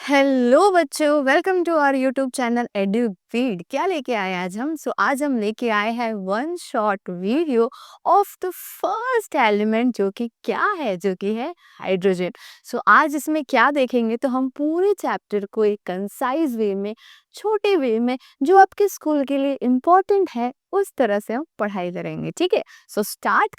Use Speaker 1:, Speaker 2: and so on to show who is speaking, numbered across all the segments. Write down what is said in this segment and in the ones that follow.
Speaker 1: Hello बच्चों, welcome to our YouTube channel Edufeed. क्या लेके आए आज हम? आज हम लेके आए हैं one short video of the first element, जो कि क्या है, जो कि है हाइड्रोजन। आज इसमें क्या देखेंगे, तो हम पूरे चैप्टर को एक कंसाइज वे में, छोटे वे में, जो आपके स्कूल के लिए इम्पोर्टेंट है, उस तरह से हम पढ़ाई करेंगे। ठीक है, स्टार्ट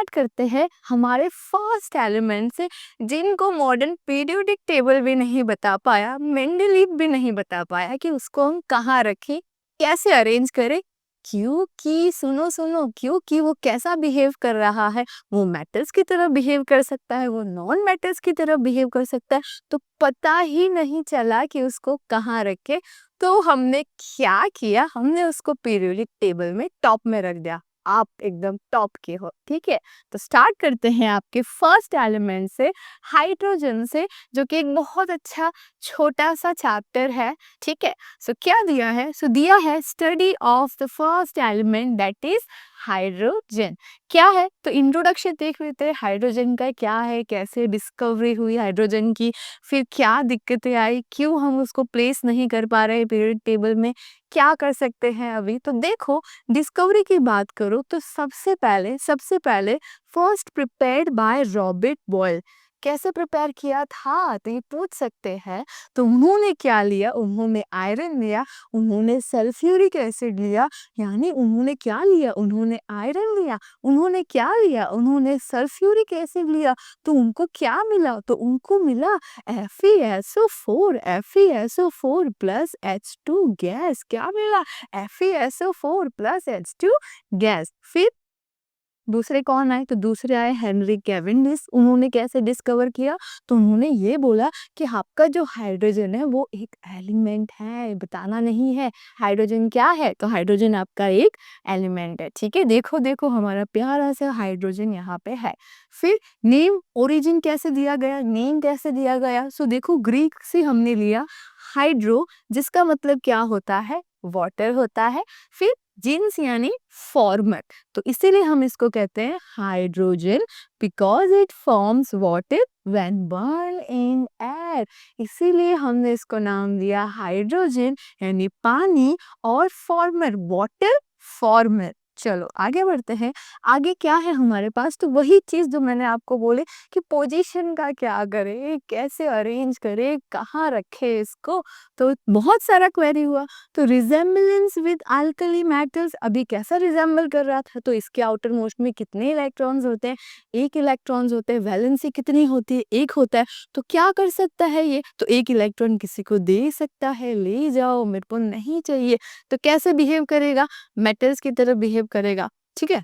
Speaker 1: करते हैं हमारे फर्स्ट एलिमेंट से, जिनको मॉडर्न पीरियोडिक टेबल भी नहीं बता पाया, मेंडलीव भी नहीं बता पाया कि उसको हम कहाँ रखें, कैसे अरेंज करें। क्योंकि सुनो सुनो, क्योंकि वो कैसा बिहेव कर रहा है, वो मेटल्स की तरह बिहेव कर सकता है, वो नॉन मेटल्स की तरह बिहेव कर सकता है, तो पता ही नहीं चला कि उसको कहाँ रखे। तो हमने क्या किया, हमने उसको पीरियोडिक टेबल में टॉप में रख दिया। आप एकदम टॉप के हो। ठीक है, तो स्टार्ट करते हैं आपके फर्स्ट एलिमेंट से, हाइड्रोजन से, जो कि एक बहुत अच्छा छोटा सा चैप्टर है। ठीक है, क्या दिया है? दिया है study of the first element, that is hydrogen. क्या है, तो इंट्रोडक्शन देख लेते हैं हाइड्रोजन का। क्या है, कैसे डिस्कवरी हुई हाइड्रोजन की, फिर क्या दिक्कतें आई, क्यों हम उसको प्लेस नहीं कर पा रहे पीरियड टेबल में, क्या कर सकते हैं अभी। तो देखो, डिस्कवरी की बात करो तो सबसे पहले first prepared by Robert Boyle. कैसे प्रिपेयर किया था, तो ये पूछ सकते हैं। तो उन्होंने क्या लिया, उन्होंने आयरन लिया, उन्होंने सल्फ्यूरिक एसिड लिया, यानी उन्होंने क्या लिया, उन्होंने आयरन लिया, उन्होंने क्या लिया, उन्होंने सल्फ्यूरिक एसिड लिया। तो उनको क्या मिला, तो उनको मिला FeSO4, FeSO4 plus H2 gas. क्या मिला, FeSO4 प्लस H2 गैस। फिर दूसरे कौन आए, तो दूसरे आए हेनरी कैवेंडिश। उन्होंने कैसे डिस्कवर किया, तो उन्होंने ये बोला कि आपका जो हाइड्रोजन है वो एक एलिमेंट है, बताना नहीं है हाइड्रोजन क्या है, तो हाइड्रोजन आपका एक एलिमेंट है। ठीक है, देखो देखो हमारा प्यारा सा हाइड्रोजन यहाँ पे है। फिर नेम ओरिजिन कैसे दिया गया, नेम कैसे दिया गया, देखो ग्रीक से हमने लिया हाइड्रो, जिसका मतलब क्या होता है, वाटर होता है। फिर जिन्स यानी फॉर्मर, तो इसीलिए हम इसको कहते हैं hydrogen, because it forms water when burn in air. इसीलिए हमने इसको नाम दिया हाइड्रोजन, यानी पानी, और फॉर्मर वाटर, फॉर्मर। चलो आगे बढ़ते हैं। आगे क्या है हमारे पास, तो वही चीज जो मैंने आपको बोले कि पोजीशन का क्या करे, कैसे अरेंज करे, कहाँ रखे इसको। तो बहुत सारा क्वेरी हुआ। तो रिजेम्बलेंस विद अल्कली मेटल्स, अभी कैसा रिजेम्बल कर रहा था, तो इसके आउटर मोस्ट में कितने इलेक्ट्रॉन्स होते हैं, एक इलेक्ट्रॉन्स होते हैं। वैलेंसी कितनी होती है, एक होता है। तो क्या कर सकता है ये, तो एक इलेक्ट्रॉन किसी को दे सकता है, ले जाओ, मेरे को नहीं चाहिए। तो कैसे बिहेव करेगा, मेटल्स की तरह बिहेव करेगा। ठीक है,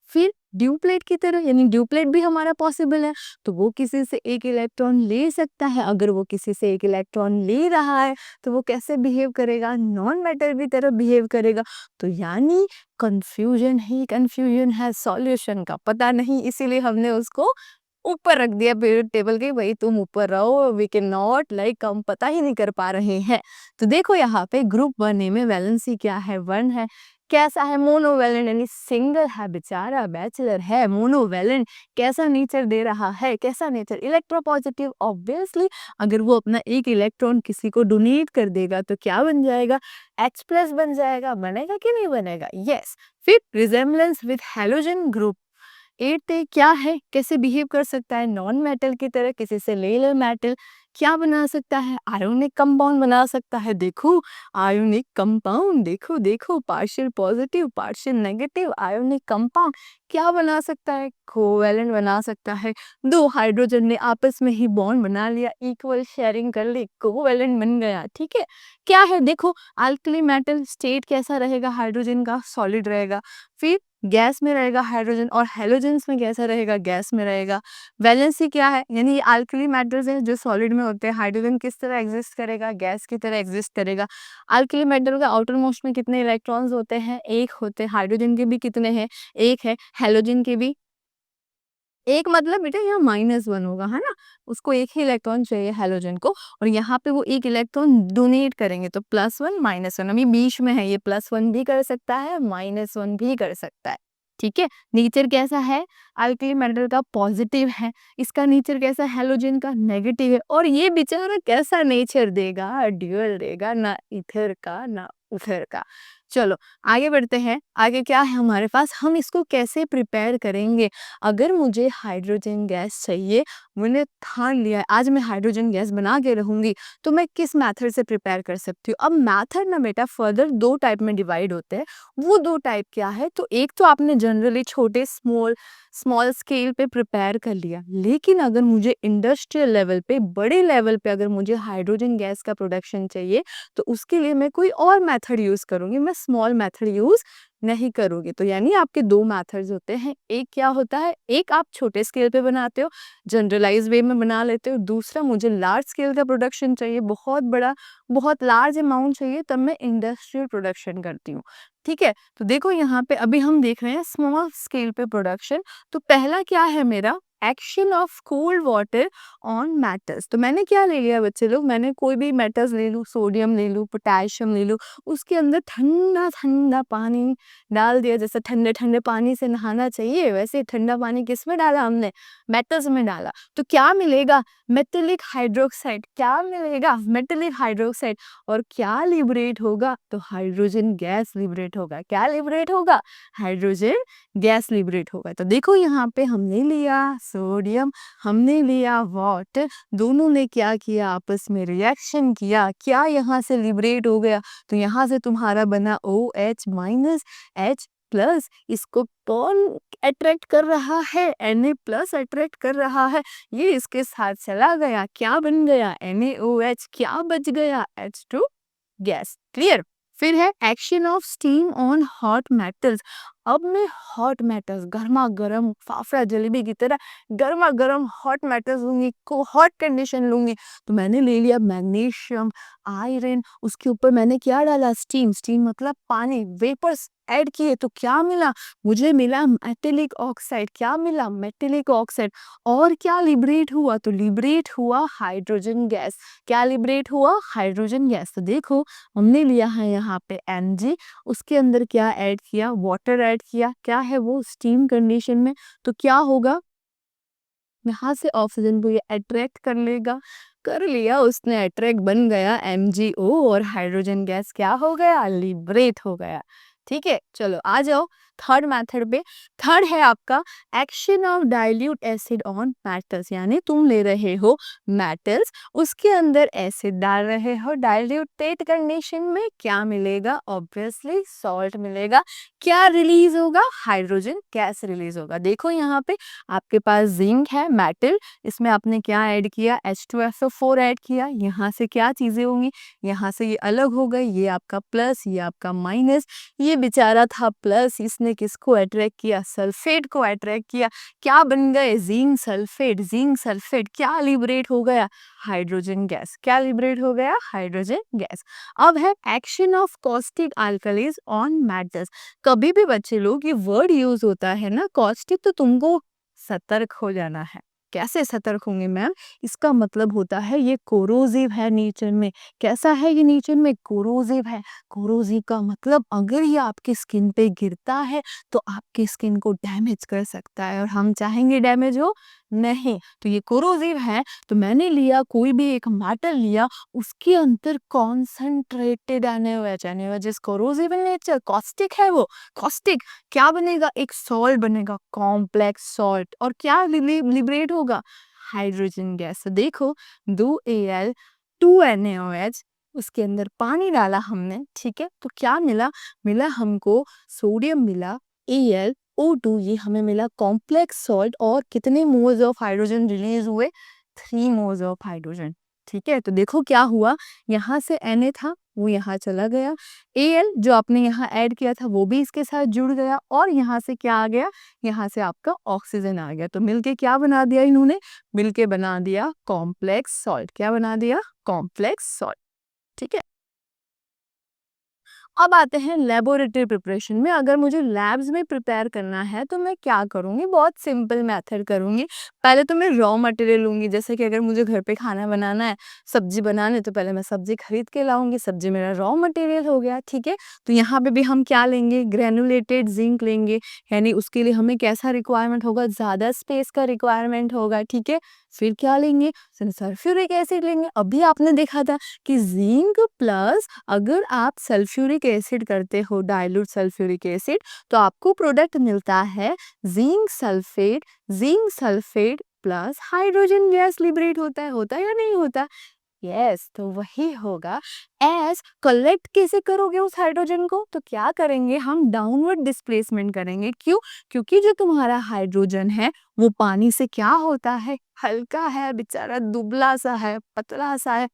Speaker 1: फिर ड्यूप्लेट की तरह, यानी ड्यूप्लेट भी हमारा पॉसिबल है, तो वो किसी से एक इलेक्ट्रॉन ले सकता है। अगर वो किसी से एक इलेक्ट्रॉन ले रहा है, तो वो कैसे बिहेव करेगा, नॉन मैटर की तरह बिहेव करेगा। तो यानी कंफ्यूजन ही कंफ्यूजन है, सॉल्यूशन का पता नहीं, इसीलिए हमने उसको ऊपर रख दिया पीरियड टेबल के, भाई तुम ऊपर रहो, वी कैन नॉट, लाइक हम पता ही नहीं कर पा रहे हैं। तो देखो यहाँ पे ग्रुप 1A में वैलेंसी क्या है, 1 है। कैसा है, मोनोवैलेंट, यानी सिंगल है, बेचारा बैचलर है, मोनोवैलेंट। कैसा नेचर दे रहा है, कैसा नेचर, इलेक्ट्रोपॉजिटिव। ऑब्वियसली अगर वो अपना एक इलेक्ट्रॉन किसी को डोनेट कर देगा तो क्या बन जाएगा, H+ बन जाएगा। बनेगा कि नहीं बनेगा, यस। फिर रिजेम्बलेंस विद हैलोजन ग्रुप 8 क्या है, कैसे बिहेव कर सकता है, नॉन मेटल की तरह, किसी से ले लो मेटल। क्या बना सकता है, आयोनिक कंपाउंड बना सकता है। देखो आयोनिक कंपाउंड, देखो देखो, partial positive, partial negative ionic compound. क्या बना सकता है, कोवैलेंट बना सकता है। दो हाइड्रोजन ने आपस में ही बॉन्ड बना लिया, इक्वल शेयरिंग कर ली, कोवैलेंट बन गया। ठीक है, क्या है, देखो अल्कली मेटल स्टेट कैसा रहेगा, हाइड्रोजन का सॉलिड रहेगा। फिर गैस में रहेगा हाइड्रोजन, और हैलोजेंस में कैसा रहेगा, गैस में रहेगा। वैलेंसी क्या है, यानी ये अल्कली मेटल्स हैं जो सॉलिड में होते हैं। हाइड्रोजन किस तरह एग्जिस्ट करेगा, गैस की तरह एग्जिस्ट करेगा। अल्कली मेटल का आउटर मोस्ट में कितने इलेक्ट्रॉन्स होते हैं, एक होते हैं। हाइड्रोजन के भी कितने हैं, एक है। हैलोजन के भी एक, मतलब बेटा यहाँ -1 होगा, है ना, उसको एक ही इलेक्ट्रॉन चाहिए हैलोजन को, और यहाँ पे वो एक इलेक्ट्रॉन डोनेट करेंगे, तो +1 -1। अभी बीच में है, ये +1 भी कर सकता है, -1 भी कर सकता है। ठीक है। नेचर कैसा है, अल्कली मेटल का पॉजिटिव है, इसका नेचर कैसा, हैलोजन का नेगेटिव है। और ये बेचारा कैसा नेचर देगा, ड्यूअल देगा, ना इधर का ना उधर का। चलो आगे बढ़ते हैं। आगे क्या है हमारे पास, हम इसको कैसे प्रिपेयर करेंगे। अगर मुझे हाइड्रोजन गैस चाहिए, मैंने ठान लिया है आज मैं हाइड्रोजन गैस बना के रहूंगी, तो मैं किस मेथड से प्रिपेयर कर सकती हूँ। अब मेथड ना बेटा फर्दर दो टाइप में डिवाइड होते हैं। वो दो टाइप क्या है, तो एक तो आपने जनरली छोटे स्मॉल स्मॉल स्केल पे प्रिपेयर कर लिया, लेकिन अगर मुझे इंडस्ट्रियल लेवल पे, बड़े लेवल पे अगर मुझे हाइड्रोजन गैस का प्रोडक्शन चाहिए, तो उसके लिए मैं कोई और मेथड यूज करूंगी, मैं स्मॉल मेथड यूज नहीं करूंगी। तो यानी आपके दो मेथड्स होते हैं, एक क्या होता है, एक आप छोटे स्केल पे बनाते हो, जनरलाइज वे में बना लेते हो। दूसरा मुझे लार्ज स्केल का प्रोडक्शन चाहिए, बहुत बड़ा, बहुत लार्ज अमाउंट चाहिए, तब मैं इंडस्ट्रियल प्रोडक्शन करती हूँ। ठीक है। तो देखो यहाँ पे अभी हम देख रहे हैं स्मॉल स्केल पे प्रोडक्शन। तो पहला क्या है मेरा, action of cold water on metals. तो मैंने क्या ले लिया बच्चे लोग, मैंने कोई भी मेटल्स ले लूँ, सोडियम ले लूँ, पोटेशियम ले लूँ, उसके अंदर ठंडा ठंडा पानी डाल दिया। जैसे ठंडे ठंडे पानी से नहाना चाहिए, वैसे ठंडा पानी किस में डाला हमने, मेटल्स में डाला। तो क्या मिलेगा, मेटेलिक हाइड्रोक्साइड। क्या मिलेगा, मेटेलिक हाइड्रोक्साइड। और क्या लिबरेट होगा, तो हाइड्रोजन गैस लिबरेट होगा। क्या लिबरेट होगा, हाइड्रोजन गैस लिबरेट होगा। तो देखो यहाँ पे हमने लिया सोडियम, हमने लिया वाटर, दोनों ने क्या किया, आपस में रिएक्शन किया, क्या यहाँ से लिबरेट हो गया, तो यहाँ से तुम्हारा बना OH- H+। इसको कौन अट्रैक्ट कर रहा है, Na+ अट्रैक्ट कर रहा है, ये इसके साथ चला गया, क्या बन गया, NaOH, क्या बच गया, H2 गैस। क्लियर। फिर है action of steam on hot metals. अब मैं हॉट मेटल्स, गर्मा गर्म फाफड़ा जलेबी की तरह गर्मा गर्म हॉट मेटल्स लूंगी, को हॉट कंडीशन लूंगी। तो मैंने ले लिया मैग्नीशियम, आयरन, उसके ऊपर मैंने क्या डाला, स्टीम। स्टीम मतलब पानी, वेपर्स ऐड किए, तो क्या मिला, मुझे मिला मेटेलिक ऑक्साइड। क्या मिला, मेटेलिक ऑक्साइड। और क्या लिबरेट हुआ, तो लिबरेट हुआ हाइड्रोजन गैस। क्या लिबरेट हुआ, हाइड्रोजन गैस। तो देखो हमने लिया है यहाँ पे Mg, उसके अंदर क्या ऐड किया, वाटर ऐड किया, क्या है वो, स्टीम कंडीशन में। तो क्या होगा, यहाँ से ऑक्सीजन को ये अट्रैक्ट कर लेगा, कर लिया उसने अट्रैक्ट, बन गया MgO, और हाइड्रोजन गैस क्या हो गया, लिबरेट हो गया। ठीक है। चलो आ जाओ थर्ड मेथड पे। थर्ड है आपका action of dilute acid on metals. यानी तुम ले रहे हो मेटल्स, उसके अंदर एसिड डाल रहे हो, डाइल्यूटेड कंडीशन में क्या मिलेगा, ऑब्वियसली सॉल्ट मिलेगा। क्या रिलीज होगा, हाइड्रोजन गैस रिलीज होगा। देखो यहाँ पे आपके पास जिंक है मेटल, इसमें आपने क्या ऐड किया, H2SO4 ऐड किया। यहाँ से क्या चीजें होंगी, यहाँ से ये अलग हो गई, ये आपका प्लस, ये आपका माइनस। ये बेचारा था प्लस, इसने किसको अट्रैक्ट किया, सल्फेट को अट्रैक्ट किया। क्या बन गए, जिंक सल्फेट। जिंक सल्फेट क्या लिबरेट हो गया, हाइड्रोजन गैस। क्या लिबरेट हो गया, हाइड्रोजन गैस। अब है action of caustic alkalis on metals. कभी भी बच्चे लोग ये वर्ड यूज होता है ना कॉस्टिक, तो तुमको सतर्क हो जाना है। कैसे सतर्क होंगे मैम, इसका मतलब होता है ये कोरोजिव है नेचर में। कैसा है ये नेचर में, कोरोजिव है। कोरोजिव का मतलब अगर ये आपकी स्किन पे गिरता है तो आपकी स्किन को डैमेज कर सकता है, और हम चाहेंगे डैमेज हो नहीं। तो ये कोरोजिव है। तो मैंने लिया कोई भी एक मेटल लिया, उसके अंदर concentrated NaOH corrosive in nature, caustic है वो। कॉस्टिक क्या बनेगा, एक सॉल्ट बनेगा, कॉम्प्लेक्स सॉल्ट। और क्या लिबरेट होगा, हाइड्रोजन गैस। तो देखो 2Al 2NaOH, उसके अंदर पानी डाला हमने, ठीक है। तो क्या मिला, मिला हमको सोडियम मिला, AlO2, ये हमें मिला कॉम्प्लेक्स सॉल्ट। और कितने मोल्स ऑफ हाइड्रोजन रिलीज हुए, 3 मोल्स ऑफ हाइड्रोजन। ठीक है। तो देखो क्या हुआ, यहाँ से Na था वो यहाँ चला गया, Al जो आपने यहाँ ऐड किया था वो भी इसके साथ जुड़ गया, और यहाँ से क्या आ गया, यहाँ से आपका ऑक्सीजन आ गया। तो मिलके क्या बना दिया इन्होंने, मिलके बना दिया कॉम्प्लेक्स सॉल्ट। क्या बना दिया, कॉम्प्लेक्स सॉल्ट। ठीक है। अब आते हैं लेबोरेटरी प्रिपरेशन में। अगर मुझे लैब्स में प्रिपेयर करना है तो मैं क्या करूँगी, बहुत सिंपल मेथड करूँगी। पहले तो मैं रॉ मटेरियल लूँगी, जैसे कि अगर मुझे घर पे खाना बनाना है, सब्जी बनाना है, तो पहले मैं सब्जी खरीद के लाऊँगी, सब्जी मेरा रॉ मटेरियल हो गया, ठीक है। तो यहाँ पे भी हम क्या लेंगे, ग्रेनुलेटेड जिंक लेंगे, यानी उसके लिए हमें कैसा रिक्वायरमेंट होगा, ज़्यादा स्पेस का रिक्वायरमेंट होगा, ठीक है। फिर क्या लेंगे, सल्फ्यूरिक एसिड लेंगे। अभी आपने देखा था कि जिंक प्लस अगर आप सल्फ्यूरिक एसिड करते हो, डाइल्यूट सल्फ्यूरिक एसिड, तो आपको प्रोडक्ट मिलता है zinc sulphate plus hydrogen gas liberate होता है या नहीं होता? यस, तो वही होगा। एस कलेक्ट कैसे करोगे उस हाइड्रोजन को, तो क्या करेंगे, हम डाउनवर्ड डिस्प्लेसमेंट करेंगे। क्यों? क्योंकि जो तुम्हारा हाइड्रोजन है वो पानी से क्या होता है, हल्का है, बेचारा दुबला सा है, पतला सा है।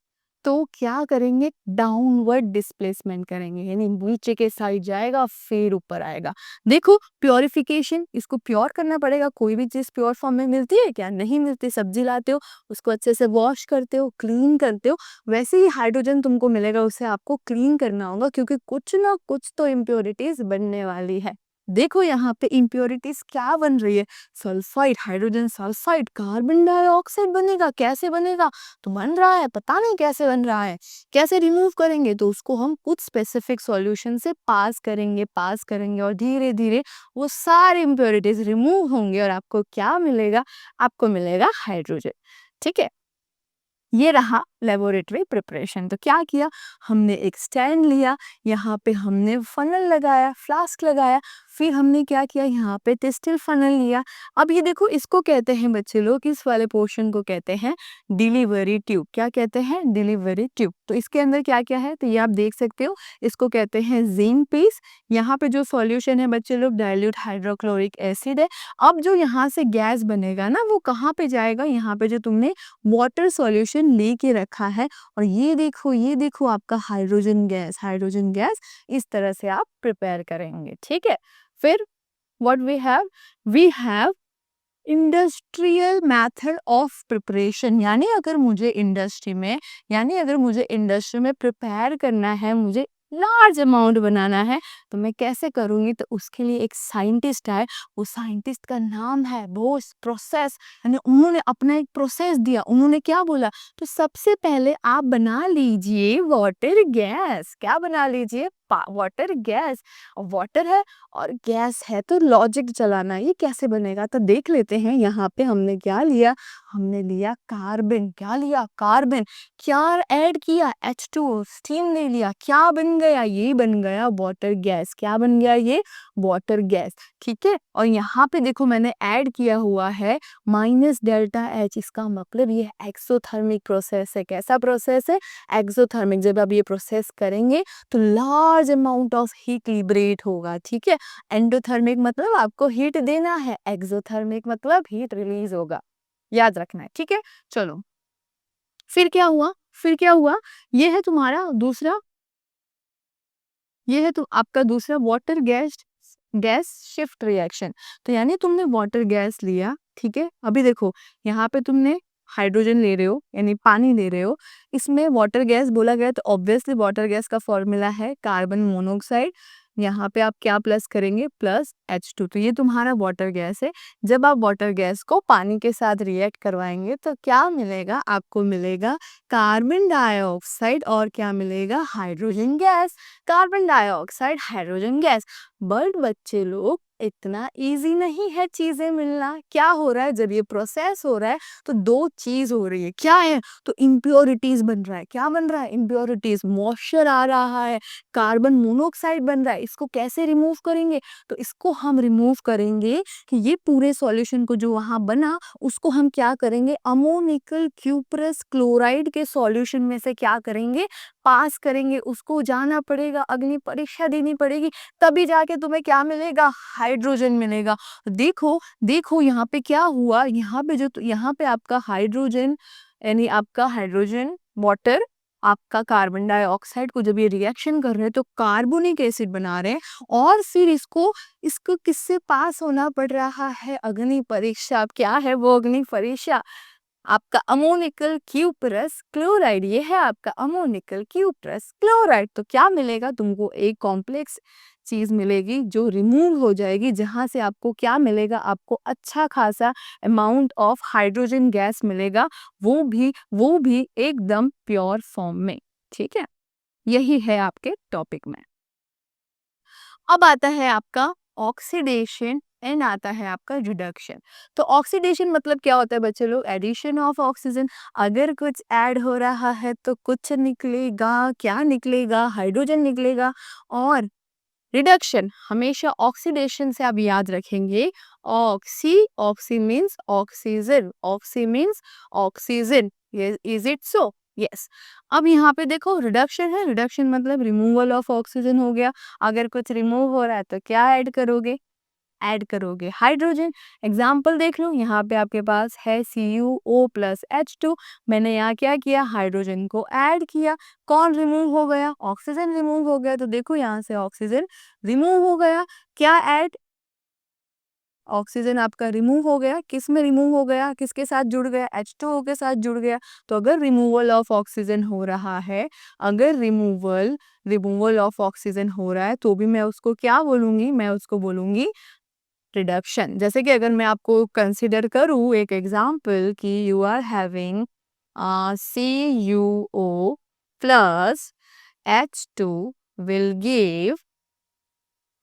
Speaker 1: तो क्या करेंगे, डाउनवर्ड डिस्प्लेसमेंट करेंगे, यानी नीचे के साइड जाएगा फिर ऊपर आएगा। देखो प्योरिफिकेशन, इसको प्योर करना पड़ेगा। कोई भी चीज प्योर फॉर्म में मिलती है क्या? नहीं मिलती। सब्जी लाते हो, उसको अच्छे से वॉश करते हो, क्लीन करते हो, वैसे ही हाइड्रोजन तुमको मिलेगा, उसे आपको क्लीन करना होगा, क्योंकि कुछ ना कुछ तो इम्प्योरिटीज बनने वाली है। देखो यहाँ पे इम्प्योरिटीज क्या बन रही है, sulphide, hydrogen sulphide, carbon dioxide बनेगा। कैसे बनेगा? तो बन रहा है, पता नहीं कैसे बन रहा है। कैसे रिमूव करेंगे, तो उसको हम कुछ स्पेसिफिक सॉल्यूशन से पास करेंगे और धीरे धीरे वो सारे इम्प्योरिटीज रिमूव होंगे और आपको क्या मिलेगा, आपको मिलेगा हाइड्रोजन, ठीक है। ये रहा लेबोरेटरी प्रिपरेशन। तो क्या किया, हमने एक स्टैंड लिया, यहाँ पे हमने फनल लगाया, फ्लास्क लगाया, फिर हमने क्या किया, यहाँ पे टेस्टिल फनल लिया। अब ये देखो, इसको कहते हैं बच्चे लोग, इस वाले पोर्शन को कहते हैं डिलीवरी ट्यूब। क्या कहते हैं? Delivery tube. तो इसके अंदर क्या क्या है, तो ये आप देख सकते हो, इसको कहते हैं जिंक पीस। यहाँ पे जो सॉल्यूशन है बच्चे लोग, डाइल्यूट हाइड्रोक्लोरिक एसिड है। अब जो यहाँ से गैस बनेगा ना, वो कहाँ पे जाएगा, यहाँ पे जो तुमने वाटर सॉल्यूशन लेके रखा है, और ये देखो आपका हाइड्रोजन गैस इस तरह से आप प्रिपेयर करेंगे, ठीक है। फिर what we have industrial method of preparation, यानी अगर मुझे इंडस्ट्री में प्रिपेयर करना है, मुझे लार्ज अमाउंट बनाना है, तो मैं कैसे करूंगी, तो उसके लिए एक साइंटिस्ट है, वो साइंटिस्ट का नाम है बोस प्रोसेस, यानी उन्होंने अपना एक प्रोसेस दिया। उन्होंने क्या बोला, तो सबसे पहले आप बना लीजिए वाटर गैस। क्या बना लीजिए, वाटर गैस। वाटर है और गैस है, तो लॉजिक चलाना है, ये कैसे बनेगा, तो देख लेते हैं। यहाँ पे हमने क्या लिया, हमने लिया कार्बन। क्या लिया, कार्बन। क्या ऐड किया, H2O, स्टीम ले लिया। क्या बन गया, ये बन गया वाटर गैस। क्या बन गया, ये वाटर गैस, ठीक है। और यहाँ पे देखो मैंने ऐड किया हुआ है -ΔH, इसका मतलब ये एक्सोथर्मिक प्रोसेस है। कैसा प्रोसेस है, एक्सोथर्मिक। जब आप ये प्रोसेस करेंगे तो large amount of heat liberate होगा, ठीक है। एंडोथर्मिक मतलब आपको हीट देना है, एक्सोथर्मिक मतलब हीट रिलीज होगा, याद रखना है, ठीक है। चलो, फिर क्या हुआ, ये है तुम्हारा दूसरा, ये है तो आपका दूसरा water gas gas shift reaction. तो यानी तुमने वाटर गैस लिया, ठीक है। अभी देखो, यहाँ पे तुमने हाइड्रोजन ले रहे हो, यानी पानी ले रहे हो, इसमें वाटर गैस बोला गया, तो ऑब्वियसली वाटर गैस का फॉर्मूला है कार्बन मोनोऑक्साइड। यहाँ पे आप क्या प्लस करेंगे, +H2। तो ये तुम्हारा वाटर गैस है। जब आप वाटर गैस को पानी के साथ रिएक्ट करवाएंगे तो क्या मिलेगा, आपको मिलेगा कार्बन डाइऑक्साइड, और क्या मिलेगा, hydrogen gas. Carbon dioxide, hydrogen gas. But बच्चे लोग, इतना इजी नहीं है चीजें मिलना। क्या हो रहा है, जब ये प्रोसेस हो रहा है तो दो चीज हो रही है। क्या है, तो इम्प्योरिटीज बन रहा है। क्या बन रहा है, इम्प्योरिटीज, मॉइस्चर आ रहा है, कार्बन मोनोऑक्साइड बन रहा है। इसको कैसे रिमूव करेंगे, तो इसको हम रिमूव करेंगे कि ये पूरे सॉल्यूशन को जो वहां बना, उसको हम क्या करेंगे, अमोनिकल क्यूप्रस क्लोराइड के सॉल्यूशन में से क्या करेंगे, पास करेंगे। उसको जाना पड़ेगा, अग्नि परीक्षा देनी पड़ेगी, तभी जाके तुम्हें क्या मिलेगा, हाइड्रोजन मिलेगा। देखो देखो यहाँ पे क्या हुआ, यहाँ पे आपका हाइड्रोजन, यानी आपका हाइड्रोजन वाटर, आपका कार्बन डाइऑक्साइड को जब ये रिएक्शन कर रहे हैं तो कार्बोनिक एसिड बना रहे हैं, और फिर इसको इसको किससे पास होना पड़ रहा है, अग्नि परीक्षा। अब क्या है वो अग्नि परीक्षा, आपका अमोनिकल क्यूप्रस क्लोराइड, ये है आपका अमोनिकल क्यूप्रस क्लोराइड। तो क्या मिलेगा तुमको, एक कॉम्प्लेक्स चीज मिलेगी जो रिमूव हो जाएगी, जहां से आपको क्या मिलेगा, आपको अच्छा खासा अमाउंट ऑफ हाइड्रोजन गैस मिलेगा, वो भी एकदम प्योर फॉर्म में। ठीक है, यही है आपके टॉपिक में। अब आता है आपका ऑक्सीडेशन एंड आता है आपका रिडक्शन। तो ऑक्सीडेशन मतलब क्या होता है बच्चे लोग, एडिशन ऑफ ऑक्सीजन। अगर कुछ ऐड हो रहा है तो कुछ निकलेगा, क्या निकलेगा, हाइड्रोजन निकलेगा। और रिडक्शन हमेशा ऑक्सीडेशन से आप याद रखेंगे, oxy means oxygen, oxy means oxygen. Is it so? Yes. अब यहाँ पे देखो रिडक्शन है, रिडक्शन मतलब रिमूवल ऑफ ऑक्सीजन हो गया। अगर कुछ रिमूव हो रहा है तो क्या ऐड करोगे, ऐड करोगे हाइड्रोजन। एग्जाम्पल देख लो, यहाँ पे आपके पास है CuO+H2। मैंने यहाँ क्या किया, हाइड्रोजन को ऐड किया। कौन रिमूव हो गया, ऑक्सीजन रिमूव हो गया। तो देखो यहाँ से ऑक्सीजन रिमूव हो गया। क्या ऐड, ऑक्सीजन आपका रिमूव हो गया। किस में रिमूव हो गया, किसके साथ जुड़ गया, H2O के साथ जुड़ गया। तो अगर रिमूवल ऑफ ऑक्सीजन हो रहा है, अगर रिमूवल ऑफ ऑक्सीजन हो रहा है, तो भी मैं उसको क्या बोलूंगी, मैं उसको बोलूंगी रिडक्शन। जैसे कि अगर मैं आपको कंसिडर करूँ एक एग्जाम्पल कि you are having CuO+H2 will give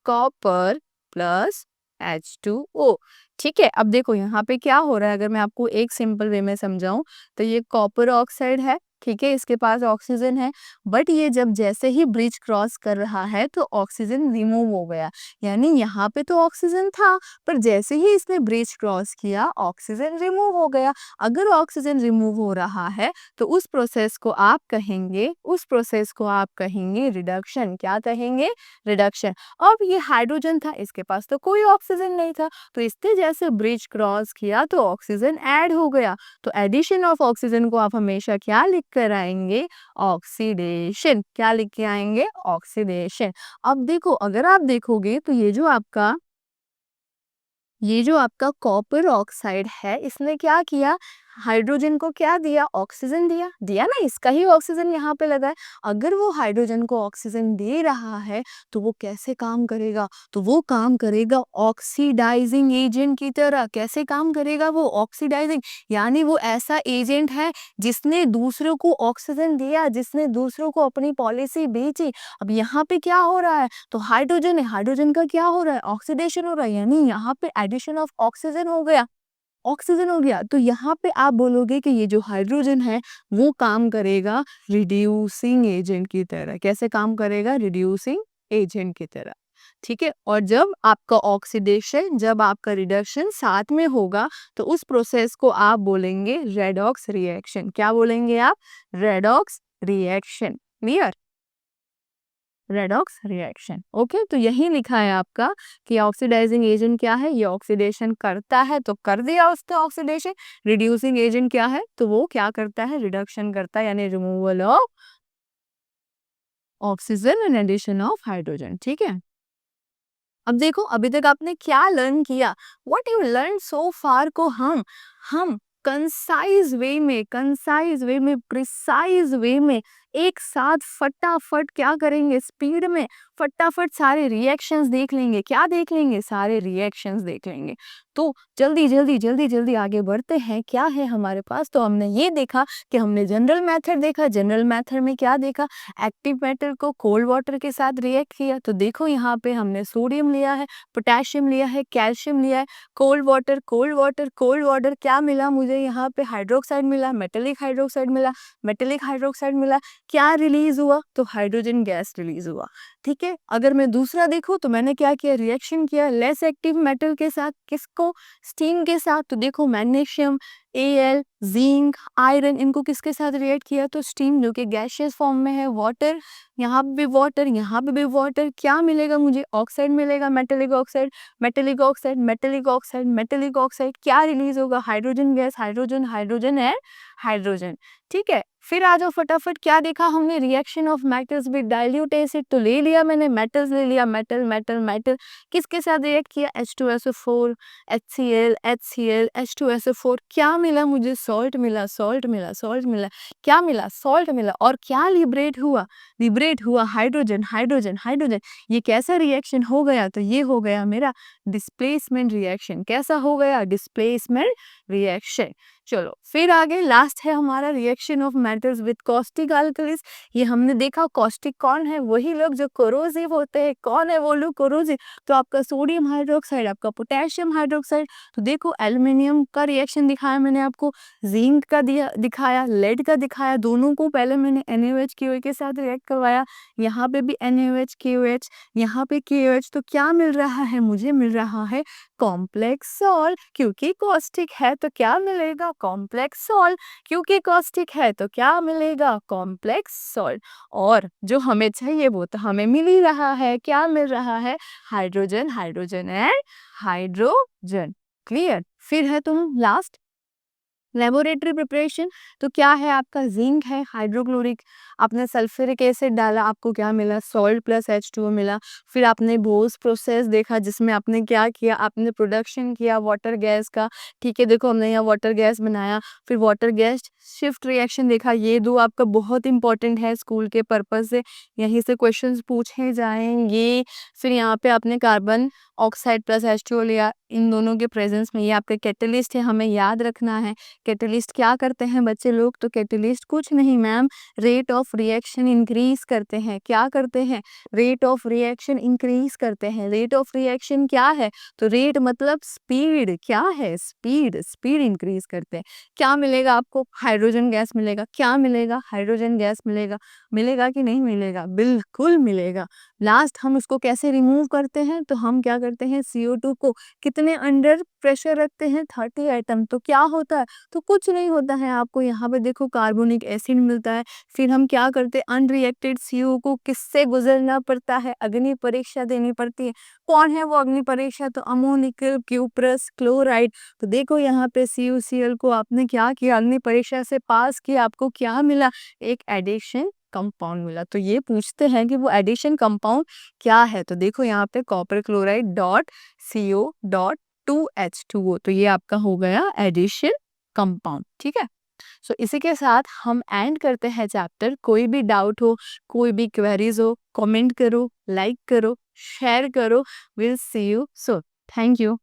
Speaker 1: copper plus H2O। ठीक है, अब देखो यहाँ पे क्या हो रहा है, अगर मैं आपको एक सिंपल वे में समझाऊं तो ये कॉपर ऑक्साइड है। ठीक है, इसके पास ऑक्सीजन है, बट ये जब जैसे ही ब्रिज क्रॉस कर रहा है तो ऑक्सीजन रिमूव हो गया। यानी यहाँ पे तो ऑक्सीजन था, पर जैसे ही इसने ब्रिज क्रॉस किया ऑक्सीजन रिमूव हो गया। अगर ऑक्सीजन रिमूव हो रहा है तो उस प्रोसेस को आप कहेंगे, उस प्रोसेस को आप कहेंगे रिडक्शन। क्या कहेंगे, रिडक्शन। अब ये हाइड्रोजन था, इसके पास तो कोई ऑक्सीजन नहीं था, तो इसने जैसे ब्रिज क्रॉस किया तो ऑक्सीजन ऐड हो गया। तो एडिशन ऑफ ऑक्सीजन को आप हमेशा क्या लिख कर आएंगे, ऑक्सीडेशन। क्या लिख के आएंगे, ऑक्सीडेशन। अब देखो, अगर आप देखोगे तो ये जो आपका कॉपर ऑक्साइड है, इसने क्या किया, हाइड्रोजन को क्या दिया, ऑक्सीजन दिया, दिया ना, इसका ही ऑक्सीजन यहाँ पे लगा है। अगर वो हाइड्रोजन को ऑक्सीजन दे रहा है तो वो कैसे काम करेगा, तो वो काम करेगा ऑक्सीडाइजिंग एजेंट की तरह। कैसे काम करेगा वो, ऑक्सीडाइजिंग, यानी वो ऐसा एजेंट है जिसने दूसरों को ऑक्सीजन दिया, जिसने दूसरों को अपनी पॉलिसी बेची। अब यहाँ पे क्या हो रहा है, तो हाइड्रोजन है, हाइड्रोजन का क्या हो रहा है, ऑक्सीडेशन हो रहा है, यानी यहाँ पे एडिशन ऑफ ऑक्सीजन हो गया, ऑक्सीजन हो गया। तो यहाँ पे आप बोलोगे कि ये जो हाइड्रोजन है वो काम करेगा रिड्यूसिंग एजेंट की तरह। कैसे काम करेगा, रिड्यूसिंग एजेंट की तरह। ठीक है, और जब आपका ऑक्सीडेशन, जब आपका रिडक्शन साथ में होगा तो उस प्रोसेस को आप बोलेंगे रेडॉक्स रिएक्शन। क्या बोलेंगे आप, redox reaction. Clear, redox reaction. Okay, तो यही लिखा है आपका कि ऑक्सीडाइजिंग एजेंट क्या है, ये ऑक्सीडेशन करता है तो कर दिया उसका ऑक्सीडेशन। रिड्यूसिंग एजेंट क्या है, तो वो क्या करता है, रिडक्शन करता है, यानी removal of oxygen and addition of hydrogen. ठीक है, अब देखो अभी तक आपने क्या लर्न किया, व्हाट यू लर्न सो फार को हम कंसाइज वे में प्रिसाइज वे में एक साथ फटाफट क्या करेंगे, स्पीड में फटाफट सारे रिएक्शंस देख लेंगे। क्या देख लेंगे, सारे रिएक्शंस देख लेंगे। तो जल्दी जल्दी जल्दी जल्दी आगे बढ़ते हैं, क्या है हमारे पास। तो हमने ये देखा कि हमने जनरल मेथड देखा, जनरल मेथड में क्या देखा, एक्टिव मेटल को कोल्ड वाटर के साथ रिएक्ट किया। तो देखो यहाँ पे हमने सोडियम लिया है, पोटेशियम लिया है, कैल्शियम लिया है, cold water cold water cold water, क्या मिला मुझे यहाँ पे, हाइड्रोक्साइड मिला, मेटेलिक हाइड्रोक्साइड मिला, मेटेलिक हाइड्रोक्साइड मिला। क्या रिलीज हुआ, तो हाइड्रोजन गैस रिलीज हुआ। ठीक है, अगर मैं दूसरा देखूं तो मैंने क्या किया, रिएक्शन किया लेस एक्टिव मेटल के साथ, किसको, स्टीम के साथ। तो देखो मैग्नीशियम, Al, जिंक, आयरन, इनको किसके साथ रिएक्ट किया, तो स्टीम, जो कि गैसियस फॉर्म में है, वाटर, यहाँ पे भी वाटर, यहाँ पे भी वाटर। क्या मिलेगा मुझे, ऑक्साइड मिलेगा, metallic oxide, metallic oxide, metallic oxide, metallic oxide. क्या रिलीज होगा, हाइड्रोजन गैस, हाइड्रोजन, हाइड्रोजन है, हाइड्रोजन। ठीक है, फिर आ जाओ फटाफट, क्या देखा हमने, reaction of metals with dilute acid, तो ले लिया मैंने मेटल्स, ले लिया मेटल मेटल मेटल, किसके साथ रिएक्ट किया, H2SO4, HCl HCl H2SO4, क्या मिला मुझे, सॉल्ट मिला, सॉल्ट मिला, सॉल्ट मिला, क्या मिला, सॉल्ट मिला, और क्या लिबरेट हुआ हाइड्रोजन हाइड्रोजन हाइड्रोजन। ये कैसा रिएक्शन हो गया, तो ये हो गया मेरा डिस्प्लेसमेंट रिएक्शन। कैसा हो गया, डिस्प्लेसमेंट रिएक्शन। चलो फिर आगे लास्ट है हमारा reaction of metals with caustic alkalis. ये हमने देखा कॉस्टिक कौन है, वही लोग जो कोरोसिव होते हैं। कौन है वो लोग कोरोसिव, तो आपका सोडियम हाइड्रोक्साइड, आपका पोटेशियम हाइड्रोक्साइड। तो देखो एल्युमिनियम का रिएक्शन दिखाया मैंने आपको, जिंक का दिखाया, लेड का दिखाया, दोनों को पहले मैंने NaOH के साथ रिएक्ट करवाया। यहाँ पे भी NaOH KOH, यहाँ पे KOH, तो क्या मिल रहा है मुझे, मिल रहा है कॉम्प्लेक्स सॉल्ट। क्योंकि कॉस्टिक है तो क्या मिलेगा, कॉम्प्लेक्स सॉल्ट। क्योंकि कॉस्टिक है तो क्या मिलेगा, कॉम्प्लेक्स सॉल्ट। और जो हमें चाहिए वो तो हमें मिल ही रहा है, क्या मिल रहा है, hydrogen hydrogen and hydrogen. Clear. फिर है तुम लास्ट लेबोरेटरी प्रिपरेशन। तो क्या है आपका, जिंक है, हाइड्रोक्लोरिक, आपने सल्फ्यूरिक एसिड डाला, आपको क्या मिला, सॉल्ट प्लस H2O मिला। फिर आपने बोस प्रोसेस देखा जिसमें आपने क्या किया, आपने प्रोडक्शन किया वाटर गैस का। ठीक है, देखो हमने यहाँ वाटर गैस बनाया। फिर वाटर गैस शिफ्ट रिएक्शन देखा। ये दो आपका बहुत इंपॉर्टेंट है स्कूल के पर्पज से, यहीं से क्वेश्चंस पूछे जाएंगे। फिर यहाँ पे आपने कार्बन ऑक्साइड प्लस H2O लिया, इन दोनों के प्रेजेंस में। ये आपके कैटलिस्ट है, हमें याद रखना है। कैटलिस्ट क्या करते हैं बच्चे लोग, तो कैटलिस्ट कुछ नहीं ma'am, rate of reaction increase करते हैं। क्या करते हैं, रेट ऑफ रिएक्शन इंक्रीज करते हैं। रेट ऑफ रिएक्शन क्या है, तो रेट मतलब स्पीड, क्या है, स्पीड, स्पीड इंक्रीज करते हैं। क्या मिलेगा आपको, हाइड्रोजन गैस मिलेगा। क्या मिलेगा, हाइड्रोजन गैस मिलेगा। मिलेगा कि नहीं मिलेगा, बिल्कुल मिलेगा। लास्ट हम उसको कैसे रिमूव करते हैं, तो हम क्या करते हैं, CO2 को कितने अंडर प्रेशर रखते हैं, 30 एटम। तो क्या होता है, तो कुछ नहीं होता है। आपको यहाँ पे देखो कार्बोनिक एसिड मिलता है। फिर हम क्या करते हैं, अनरिएक्टेड CO को किससे गुजरना पड़ता है, अग्नि परीक्षा देनी पड़ती है। कौन है वो अग्नि परीक्षा, तो अमोनिकल क्यूप्रस क्लोराइड। तो देखो यहाँ पे CuCl को आपने क्या किया, अग्नि परीक्षा से पास किया, आपको क्या मिला, एक एडिशन कंपाउंड मिला। तो ये पूछते हैं कि वो एडिशन कंपाउंड क्या है, तो देखो यहाँ पे copper chloride dot CO dot 2H2O, तो ये आपका हो गया एडिशन कंपाउंड। ठीक है, सो इसी के साथ हम एंड करते हैं चैप्टर। कोई भी डाउट हो, कोई भी क्वेरीज हो, कमेंट करो, लाइक करो, शेयर करो। Will see you soon. Thank you.